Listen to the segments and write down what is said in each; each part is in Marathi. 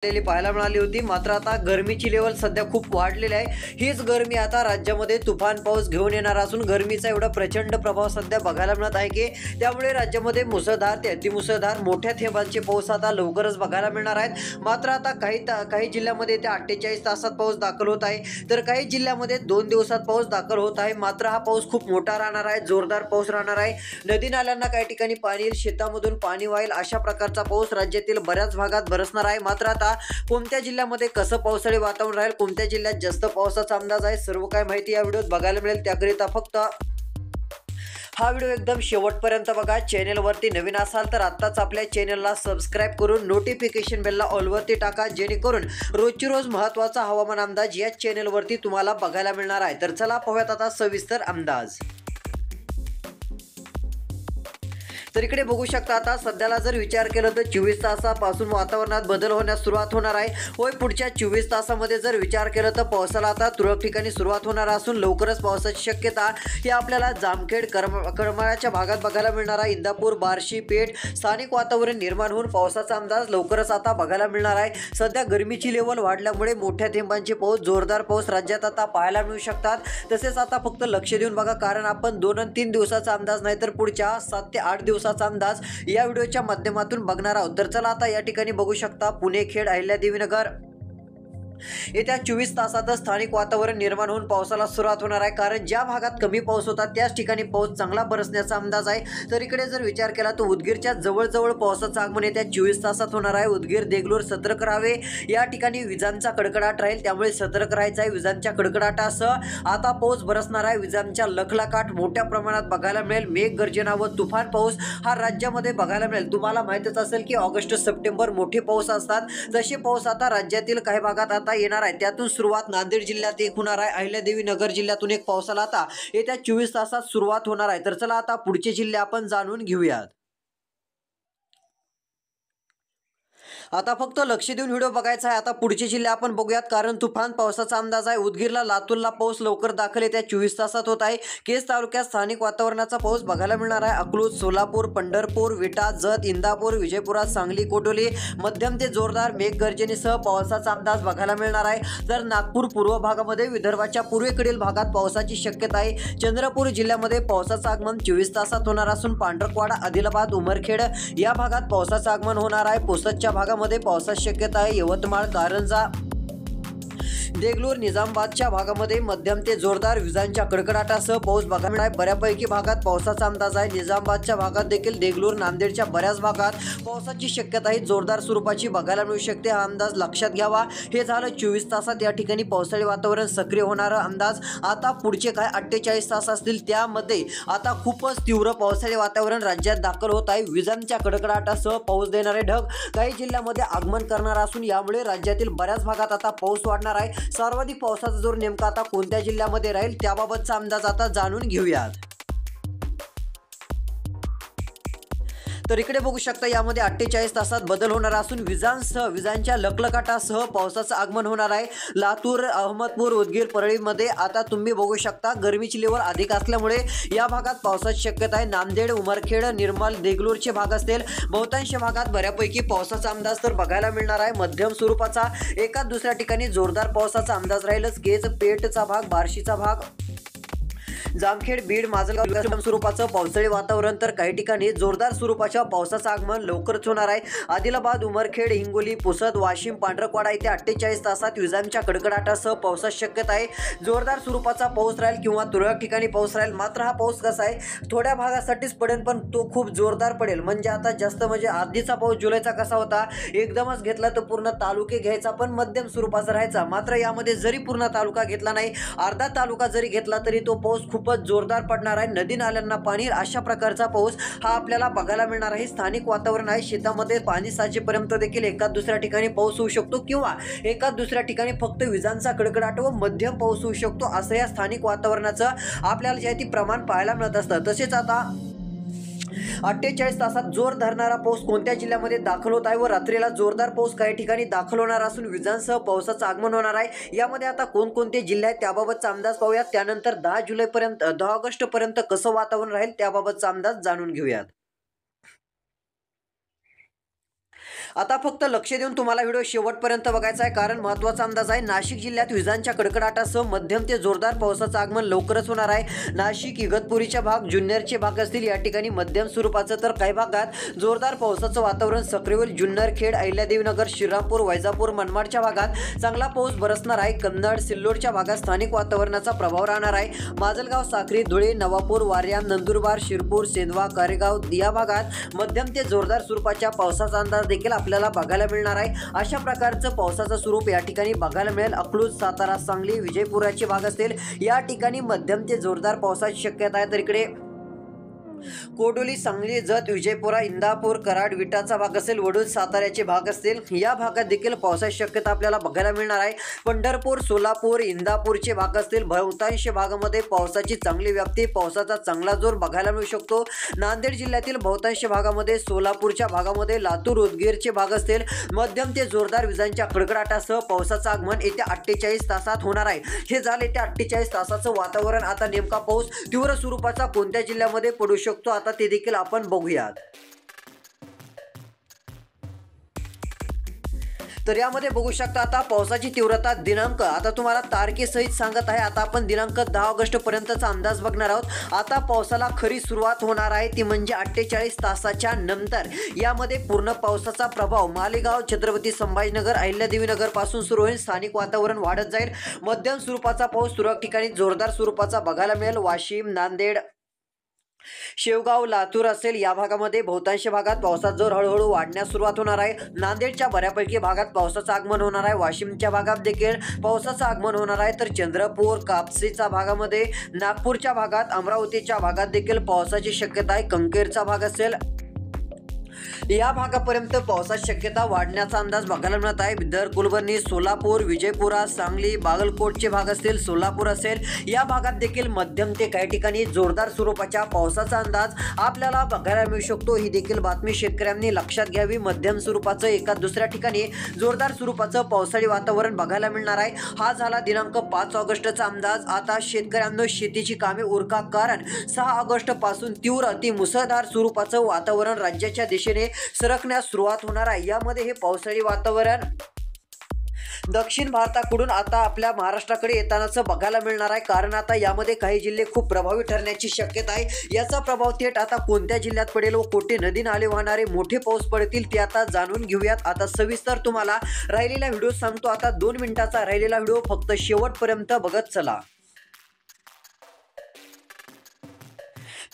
पाहायला मिळाली होती। मात्र आता गरमीची लेवल सध्या खूप वाढलेली आहे। हीच गरमी आता राज्यामध्ये तुफान पाऊस घेऊन येणार असून गरमीचा एवढा प्रचंड प्रभाव सध्या बघायला मिळत आहे की त्यामुळे राज्यामध्ये मुसळधार ते अतिमुसळधार मोठ्या थेंबांचे पाऊस आता लवकरच बघायला मिळणार आहेत। मात्र आता काही जिल्ह्यामध्ये ते 48 तासात पाऊस दाखल होत आहे, तर काही जिल्ह्यामध्ये 2 दिवसात पाऊस दाखल होत आहे। मात्र हा पाऊस खूप मोठा राहणार आहे, जोरदार पाऊस राहणार आहे। नदी नाल्यांना काही ठिकाणी पाणी येईल, शेतामधून पाणी वाहेल, अशा प्रकारचा पाऊस राज्यातील बऱ्याच भागात बरसणार आहे। मात्र आता कोणत्या जिल्ह्यामध्ये कसं पावसाळी वातावरण राहील, कोणत्या जिल्ह्यात जास्त पावसाचा अंदाज आहे, सर्व काही माहिती या व्हिडिओत बघायला मिळेल। त्याकरिता फक्त हा व्हिडिओ एकदम शेवटपर्यंत बघा। चॅनलवरती नवीन असाल तर आत्ताच आपल्या चॅनलला सबस्क्राईब करून नोटिफिकेशन बेलला ऑलवरती टाका, जेणेकरून रोजची रोज महत्त्वाचा हवामान अंदाज या चॅनलवरती तुम्हाला बघायला मिळणार आहे। तर चला पाहूयात आता सविस्तर अंदाज। तर इकडे बघू शकता, आता सध्याला जर विचार केला तर 24 तासापासून वातावरणात बदल होण्यास सुरुवात होणार आहे। होय, पुढच्या 24 तासामध्ये जर विचार केला तर पावसाला आता तुरळक ठिकाणी सुरुवात होणार असून लवकरच पावसाची शक्यता ही आपल्याला जामखेड करमाळ्याच्या भागात बघायला मिळणार आहे। इंदापूर, बार्शी, पेठ स्थानिक वातावरण निर्माण होऊन पावसाचा अंदाज लवकरच आता बघायला मिळणार आहे। सध्या गरमीची लेवल वाढल्यामुळे मोठ्या थेंबांचे पाऊस, जोरदार पाऊस राज्यात आता पाहायला मिळू शकतात। तसेच आता फक्त लक्ष देऊन बघा, कारण आपण 2 आणि 3 दिवसाचा अंदाज नाही तर पुढच्या 7 ते 8 दिवसाचा अंदाज या व्हिडिओच्या माध्यमातून बघणार आहोत। तर चला आता या ठिकाणी बघू शकता, पुणे, खेड, अहिल्यादेवीनगर येत्या 24 तासात स्थानिक वातावरण निर्माण होऊन पावसाला सुरुवात होणार आहे। कारण ज्या भागात कमी पाऊस होता त्याच ठिकाणी पाऊस चांगला बरसण्याचा अंदाज आहे। तर इकडे जर विचार केला तर उदगीरच्या जवळजवळ पावसाचं आगमन येत्या 24 तासात होणार आहे। उदगीर, देगलूर, सतर्क राहावे, या ठिकाणी विजांचा कडकडाट राहील, त्यामुळे सतर्क राहायचं आहे। विजांच्या कडकडाटासह आता पाऊस बरसणार आहे। विजांच्या लखलखाट मोठ्या प्रमाणात बघायला मिळेल। मेघगर्जना व तुफान पाऊस हा राज्यामध्ये बघायला मिळेल। तुम्हाला माहितच असेल की ऑगस्ट, सप्टेंबर मोठे पाऊस असतात, तसे पाऊस आता राज्यातील काही भागात आता येणार आहे। त्यातून सुरुवात नांदेड जिल्ह्यात एक होणार आहे। अहिल्यादेवी नगर जिल्ह्यातून एक पावसाला आता येत्या 24 तासात सुरुवात होणार आहे। तर चला आता पुढचे जिल्हे आपण जाणून घेऊयात। आता फक्त लक्ष देऊन व्हिडिओ बघायचा आहे। आता पुढचे जिल्हे आपण बघूयात, कारण तुफान पावसाचा अंदाज आहे। उदगीरला, लातूरला पाऊस लवकर दाखल येत्या 24 तासात होत आहे। केज तालुक्यात स्थानिक वातावरणाचा पाऊस बघायला मिळणार आहे। अकलूज, सोलापूर, पंढरपूर, विटा, जत, इंदापूर, विजयपुरात, सांगली, कोटोली मध्यम ते जोरदार मेघगर्जनेसह पावसाचा अंदाज बघायला मिळणार आहे। तर नागपूर पूर्व भागामध्ये, विदर्भाच्या पूर्वेकडील भागात पावसाची शक्यता आहे। चंद्रपूर जिल्ह्यामध्ये पावसाचं आगमन 24 तासात होणार असून पांढरकवाडा, आदिलाबाद, उमरखेड या भागात पावसाचं आगमन होणार आहे। पुसदच्या भागामध्ये पावसाची शक्यता आहे। यवतमाळ, कारंजा, देगलूर, निजामाबादच्या भागामध्ये मध्यम ते जोरदार विजांच्या कडकडाटासह पाऊस बघायला मिळणार आहे। बऱ्यापैकी भागात पावसाचा अंदाज आहे। निजामाबादच्या भागात देखील, देगलूर, नांदेडच्या बऱ्याच भागात पावसाची शक्यता ही जोरदार स्वरूपाची बघायला मिळू शकते। हा अंदाज लक्षात घ्यावा। हे झालं 24 तासात या ठिकाणी पावसाळी वातावरण सक्रिय होणारा अंदाज। आता पुढचे काय 48 तास असतील, त्यामध्ये आता खूपच तीव्र पावसाळी वातावरण राज्यात दाखल होत आहे। विजांच्या कडकडाटासह पाऊस देणारे ढग काही जिल्ह्यामध्ये आगमन करणार असून यामुळे राज्यातील बऱ्याच भागात आता पाऊस वाढणार आहे। सर्वाधिक पावसाचा जोर नेमका आता कोणत्या जिल्ह्यामध्ये राहील, त्याबाबतचा अंदाज आता जाणून घेऊयात। तर इकडे बघू शकता, यामध्ये 48 तासात बदल होणार असून विजांच्या लखलखाटासह पावसाचं आगमन होणार आहे। लातूर, अहमदपूर, उदगीर, परळीमध्ये आता तुम्ही बघू शकता गरमीची लेवल अधिक असल्यामुळे या भागात पावसाची शक्यता आहे। नांदेड, उमरखेड, निर्मल, देगलूरचे भाग असतील, बहुतांश भागात बऱ्यापैकी पावसाचा अंदाज तर बघायला मिळणार आहे। मध्यम स्वरूपाचा एका दुसऱ्या ठिकाणी जोरदार पावसाचा अंदाज राहीलच। केज, पेठचा भाग, बार्शीचा भाग, जामखेड, बीड, माजलगाव स्वरूपाचं पावसाळी वातावरण, तर काही ठिकाणी जोरदार स्वरूपाच्या पावसाचं आगमन लवकरच होणार आहे। आदिलाबाद, उमरखेड, हिंगोली, पुसद, वाशिम, पांढरकवाडा इथे 48 तासात विजांच्या कडकडाटासह पावसाची शक्यता आहे। जोरदार स्वरूपाचा पाऊस राहील किंवा तुरळक ठिकाणी पाऊस राहील। मात्र हा पाऊस कसा आहे, थोड्या भागासाठीच पडेल, पण तो खूप जोरदार पडेल। म्हणजे आता जास्त म्हणजे आधीचा पाऊस जुलैचा कसा होता, एकदमच घेतला तर पूर्ण तालुके घ्यायचा, पण मध्यम स्वरूपाचा राहायचा। मात्र यामध्ये जरी पूर्ण तालुका घेतला नाही, अर्धा तालुका जरी घेतला तरी तो पाऊस खूपच जोरदार पडणार आहे। नदी नाल्यांना पाणी, अशा प्रकारचा पाऊस हा आपल्याला बघायला मिळणार आहे। स्थानिक वातावरण आहे। शेतामध्ये पाणी साचेपर्यंत देखील एका दुसऱ्या ठिकाणी पाऊस होऊ शकतो किंवा एका दुसऱ्या ठिकाणी फक्त विजांचा कडकडाट व मध्यम पाऊस होऊ शकतो, असं या स्थानिक वातावरणाचं आपल्याला जे आहे ते प्रमाण पाहायला मिळत असतं। तसेच आता 48 तासात जोर धरणारा पाऊस कोणत्या जिल्ह्यामध्ये दाखल होत आहे व रात्रीला जोरदार पाऊस काही ठिकाणी दाखल होणार असून विजांसह पावसाचं आगमन होणार आहे। यामध्ये आता कोणकोणते जिल्हे आहेत त्याबाबतचा अंदाज पाहूयात। त्यानंतर 10 ऑगस्ट पर्यंत कसं वातावरण राहील त्याबाबतचा अंदाज जाणून घेऊयात। आता फक्त लक्ष देऊन तुम्हाला व्हिडिओ शेवटपर्यंत बघायचा आहे, कारण महत्त्वाचा अंदाज आहे. नाशिक जिल्ह्यात विजांच्या कडकडाटासह मध्यम ते जोरदार पावसाचं आगमन लवकरच होणार आहे. नाशिक, इगतपुरीच्या भाग, जुन्नरचे भाग असतील या ठिकाणी मध्यम स्वरूपाचं तर काही भागात जोरदार पावसाचं वातावरण सक्रिय होईल. जुन्नर, खेड, अहिल्यादेवीनगर, श्रीरामपूर, वैजापूर, मनमाडच्या भागात चांगला पाऊस बरसणार आहे. कन्नड, सिल्लोडच्या भागात स्थानिक वातावरणाचा प्रभाव राहणार आहे. माजलगाव, साक्री, धुळे, नवापूर, वार्याम, नंदुरबार, शिरपूर, सेंधवा, कारेगाव या भागात मध्यम ते जोरदार स्वरूपाच्या पावसाचा अंदाज देखील आपल्याला बघायला मिळणार आहे. अशा प्रकारचं पावसाचं स्वरूप या ठिकाणी बघायला मिळेल. अकलूज, सातारा, सांगली, विजयपुराचे भाग असतील या ठिकाणी मध्यम ते जोरदार पावसाची शक्यता आहे. तर इकडे कोडोली, सांगली, जत, विजयपुरा, इंदापूर, कराड, विटाचा भाग असेल, वडूज, साताऱ्याचे भाग असतील या भागात देखील पावसाची शक्यता आपल्याला बघायला मिळणार आहे. पंढरपूर, सोलापूर, इंदापूरचे भाग असतील बहुतांश भागामध्ये पावसाची चांगली व्याप्ती, पावसाचा चांगला जोर बघायला मिळू शकतो. नांदेड जिल्ह्यातील बहुतांश भागामध्ये, सोलापूरच्या भागामध्ये, लातूर, उदगीरचे भाग असतील मध्यम ते जोरदार विजांच्या कडकडाटासह पावसाचं आगमन येत्या 48 तासात होणार आहे. हे झाले येत्या 48 तासाचं वातावरण. आता नेमका पाऊस तीव्र स्वरूपाचा कोणत्या जिल्ह्यामध्ये पडू शकतो आता ते देखील आपण बघूयात. तर यामध्ये बघू शकता आता पावसाची तीव्रता दिनांक आता तुम्हाला तारखेसहित सांगत आहे. आता आपण दिनांक 10 ऑगस्ट पर्यंतचा अंदाज बघणार आहोत. आता पावसाला खरी सुरुवात होणार आहे ती म्हणजे 48 तासाच्या नंतर. यामध्ये पूर्ण पावसाचा प्रभाव मालेगाव, छत्रपती संभाजीनगर, अहिल्यादेवीनगर पासून सुरू होईल. स्थानिक वातावरण वाढत जाईल. मध्यम स्वरूपाचा पाऊस तुरळक ठिकाणी जोरदार स्वरूपाचा बघायला मिळेल. वाशिम, नांदेड, शेवगाव, लातूर असेल या भागामध्ये बहुतांश भागात पावसाचा जोर हळूहळू वाढण्यास सुरुवात होणार आहे. नांदेडच्या बऱ्यापैकी भागात पावसाचं आगमन होणार आहे. वाशिमच्या भागात देखील पावसाचं आगमन होणार आहे. तर चंद्रपूर, कापसीच्या भागामध्ये, नागपूरच्या भागात, अमरावतीच्या भागात देखील पावसाची शक्यता आहे. कंकेरचा भाग असेल या भागापर्यंत पावसाची शक्यता वाढण्याचा अंदाज बघायला मिळत आहे. बिदर, कुलबर्णी, सोलापूर, विजयपुरा, सांगली, बागलकोटचे भाग असतील, सोलापूर असेल या भागात देखील मध्यम ते काही ठिकाणी जोरदार स्वरूपाच्या पावसाचा अंदाज आपल्याला बघायला मिळू शकतो. ही देखील बातमी शेतकऱ्यांनी लक्षात घ्यावी. मध्यम स्वरूपाचं एका दुसऱ्या ठिकाणी जोरदार स्वरूपाचं पावसाळी वातावरण बघायला मिळणार आहे. हा झाला दिनांक 5 ऑगस्टचा अंदाज. आता शेतकऱ्यांना शेतीची कामे उरका, कारण 6 ऑगस्ट पासून तीव्र अति मुसळधार स्वरूपाचं वातावरण राज्याच्या दिशेने सरकण्यास सुरुवात होणार आहे. यामध्ये हे पावसाळी वातावरण दक्षिण भारताकडून आता आपल्या महाराष्ट्राकडे येतानाच बघायला मिळणार आहे, कारण आता यामध्ये काही जिल्हे खूप प्रभावी ठरण्याची शक्यता आहे. याचा प्रभाव थेट आता कोणत्या जिल्ह्यात पडेल व कोठे नदी नाले वाहणारे मोठे पाऊस पडतील ते आता जाणून घेऊयात. आता सविस्तर तुम्हाला राहिलेला व्हिडिओ सांगतो. आता 2 मिनिटाचा राहिलेला व्हिडिओ फक्त शेवटपर्यंत बघत चला.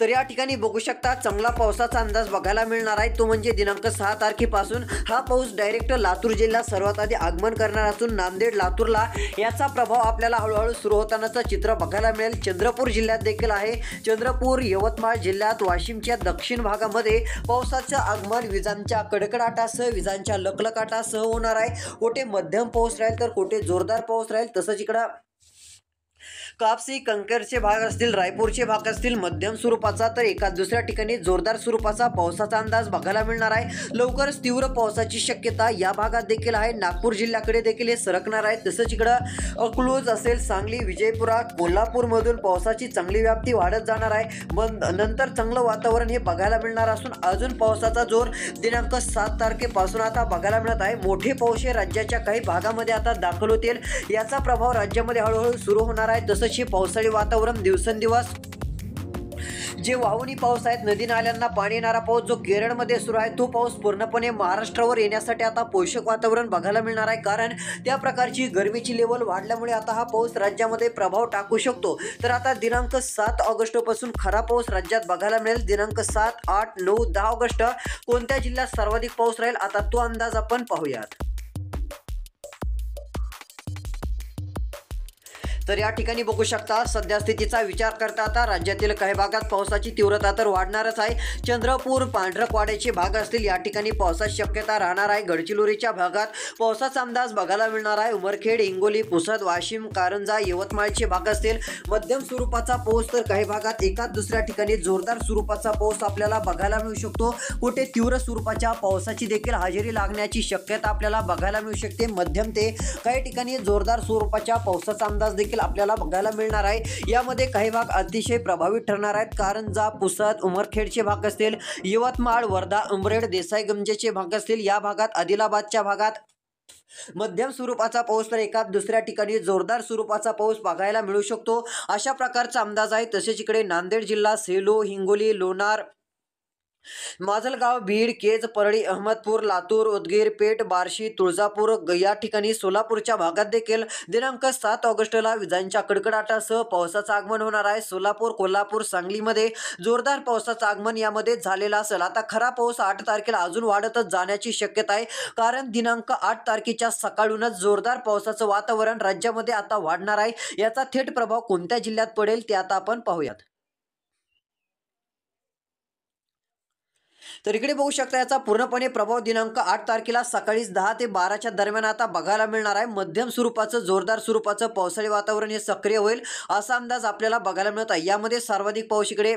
तर या ठिकाणी बघू शकता चांगला पावसाचा अंदाज बघायला मिळणार आहे. तो म्हणजे दिनांक 6 तारखेपासून हा पाऊस डायरेक्ट लातूर जिल्ह्यात सर्वात आधी आगमन करणार असून नांदेड, लातूरला याचा प्रभाव आपल्याला हळूहळू सुरू होतानाचं चित्र बघायला मिळेल. चंद्रपूर जिल्ह्यात देखील आहे. चंद्रपूर, यवतमाळ जिल्ह्यात, वाशिमच्या दक्षिण भागामध्ये पावसाचं आगमन विजांच्या कडकडाटासह, विजांच्या लखलखाटासह होणार आहे. कुठे मध्यम पाऊस राहील तर कुठे जोरदार पाऊस राहील. तसंच इकडं कापसी, कंकेरचे भाग असतील, रायपूरचे भाग असतील मध्यम स्वरूपाचा तर एका दुसऱ्या ठिकाणी जोरदार स्वरूपाचा पावसाचा अंदाज बघायला मिळणार आहे. लवकरच तीव्र पावसाची शक्यता या भागात देखील आहे. नागपूर जिल्ह्याकडे देखील हे सरकणार आहे. तसंच इकडं अकलूज असेल, सांगली, विजयपुरा, कोल्हापूरमधून पावसाची चांगली व्याप्ती वाढत जाणार आहे. मग नंतर चांगलं वातावरण हे बघायला मिळणार असून अजून पावसाचा जोर दिनांक 7 तारखेपासून आता बघायला मिळत आहे. मोठे पाऊस हे राज्याच्या काही भागामध्ये आता दाखल होतील. याचा प्रभाव राज्यामध्ये हळूहळू सुरू होणार आहे. तसंच हे पावसाळी वातावरण दिवसेंदिवस जे वाहुनी पाऊस आहेत, नदी नाल्यांना पाणी येणारा पाऊस जो केरळमध्ये सुरू आहे तो पाऊस पूर्णपणे महाराष्ट्रावर येण्यासाठी आता पोषक वातावरण बघायला मिळणार आहे, कारण त्या प्रकारची गरमीची लेवल वाढल्यामुळे आता हा पाऊस राज्यामध्ये प्रभाव टाकू शकतो. तर आता दिनांक 7 ऑगस्ट पासून खरा पाऊस राज्यात बघायला मिळेल. दिनांक 7, 8, 9, 10 ऑगस्ट कोणत्या जिल्ह्यात सर्वाधिक पाऊस राहील आता तो अंदाज आपण पाहूयात. तर या ठिकाणी बघू शकता सध्या स्थितीचा विचार करता आता राज्यातील काही भागात पावसाची तीव्रता तर वाढणारच आहे. चंद्रपूर, पांढरकवाड्याचे भाग असतील या ठिकाणी पावसाची शक्यता राहणार आहे. गडचिरोलीच्या भागात पावसाचा अंदाज बघायला मिळणार आहे. उमरखेड, हिंगोली, पुसद, वाशिम, कारंजा, यवतमाळचे भाग असतील मध्यम स्वरूपाचा पाऊस तर काही भागात एकाच दुसऱ्या ठिकाणी जोरदार स्वरूपाचा पाऊस आपल्याला बघायला मिळू शकतो. कुठे तीव्र स्वरूपाच्या पावसाची देखील हजेरी लागण्याची शक्यता आपल्याला बघायला मिळू शकते. मध्यम ते काही ठिकाणी जोरदार स्वरूपाच्या पावसाचा अंदाज देखील देखील आपल्याला बघायला मिळणार आहे। यामध्ये काही भाग अतिशय प्रभावित ठरणार आहेत। कारंजा, पुसद, उमरखेडचे भाग असतील, यवतमाळ, वर्धा, उमरेड, देसाईगंजचे भाग असतील, या भागात, आदिलाबादच्या भागात मध्यम स्वरूपाचा पाऊस तर एका दुसऱ्या ठिकाणी जोरदार स्वरूपाचा पाऊस बघायला मिळू शकतो, अशा प्रकारचा अंदाज आहे। तसेच इकडे नांदेड जिल्हा, सेलू, हिंगोली, लोणार, माजलगाव, बीड, केज, परळी, अहमदपूर, लातूर, उदगीर, पेठ, बार्शी, तुळजापूर या ठिकाणी, सोलापूरच्या भागात देखील दिनांक 7 ऑगस्टला विजांच्या कडकडाटासह पावसाचं आगमन होणार आहे। सोलापूर, कोल्हापूर, सांगलीमध्ये जोरदार पावसाचं आगमन यामध्ये झालेलं असेल। आता खरा पाऊस 8 तारखेला अजून वाढतच जाण्याची शक्यता आहे, कारण दिनांक 8 तारखेच्या सकाळूनच जोरदार पावसाचं वातावरण राज्यामध्ये आता वाढणार आहे। याचा थेट प्रभाव कोणत्या जिल्ह्यात पडेल ते आता आपण पाहूयात। तर इकडे बघू शकता याचा पूर्णपणे प्रभाव दिनांक 8 तारखेला सकाळी 10 ते 12च्या दरम्यान आता बघायला मिळणार आहे। मध्यम स्वरूपाचं जोरदार स्वरूपाचं पावसाळी वातावरण हे सक्रिय होईल असा अंदाज आपल्याला बघायला मिळत आहे। यामध्ये सर्वाधिक पाऊस इकडे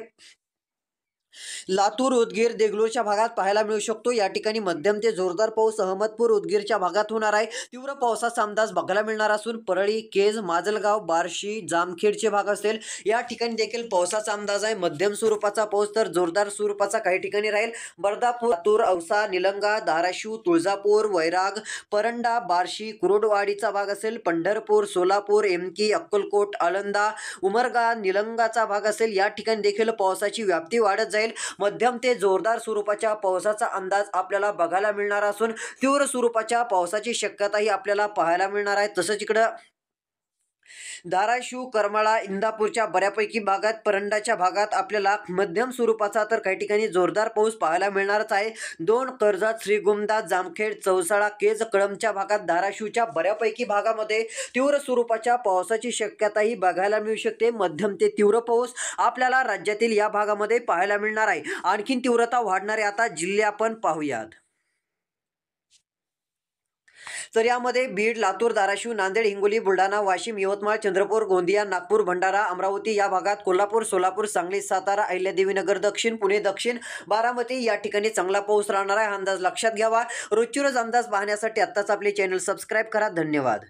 लातूर, उदगीर, देगलूरच्या भागात पाहायला मिळू शकतो। या ठिकाणी मध्यम ते जोरदार पाऊस अहमदपूर, उदगीरच्या भागात होणार आहे। तीव्र पावसाचा अंदाज बघायला मिळणार असून परळी, केज, माजलगाव, बार्शी, जामखेडचे भाग असेल, या ठिकाणी देखील पावसाचा अंदाज आहे। मध्यम स्वरूपाचा पाऊस तर जोरदार स्वरूपाचा काही ठिकाणी राहील। बर्दापूर, लातूर, औसा, निलंगा, धाराशिव, तुळजापूर, वैराग, परंडा, बार्शी, कुरोडवाडीचा भाग असेल, पंढरपूर, सोलापूर, एमकी, अक्कलकोट, आळंदा, उमरगा, निलंगाचा भाग असेल, या ठिकाणी देखील पावसाची व्याप्ती वाढत जाईल। मध्यम ते जोरदार स्वरूपाच्या पावसाचा अंदाज आपल्याला बघायला मिळणार असून तीव्र स्वरूपाच्या पावसाची शक्यताही आपल्याला पाहायला मिळणार आहे। तसंच इकडं धाराशिव, करमाळा, इंदापूरच्या बऱ्यापैकी भागात, परंडाच्या भागात आपल्याला मध्यम स्वरूपाचा तर काही ठिकाणी जोरदार पाऊस पाहायला मिळणारच आहे। 2 कर्जत, श्रीगोंदा, जामखेड, चौसाळा, केज, कळंबच्या भागात, धाराशिवच्या बऱ्यापैकी भागामध्ये तीव्र स्वरूपाच्या पावसाची शक्यताही बघायला मिळू शकते। मध्यम ते तीव्र पाऊस आपल्याला राज्यातील या भागामध्ये पाहायला मिळणार आहे। आणखीन तीव्रता वाढणारे आता जिल्हे आपण पाहूयात। तर यामध्ये बीड, लातूर, धाराशिव, नांदेड, हिंगोली, बुलढाणा, वाशिम, यवतमाळ, चंद्रपूर, गोंदिया, नागपूर, भंडारा, अमरावती या भागात, कोल्हापूर, सोलापूर, सांगली, सातारा, अहिल्यादेवीनगर दक्षिण, पुणे दक्षिण, बारामती या ठिकाणी चांगला पाऊस राहणार आहे। अंदाज लक्षात घ्यावा। रोजची रोज अंदाज पाहण्यासाठी आत्ताच आपले चॅनल सबस्क्राईब करा। धन्यवाद।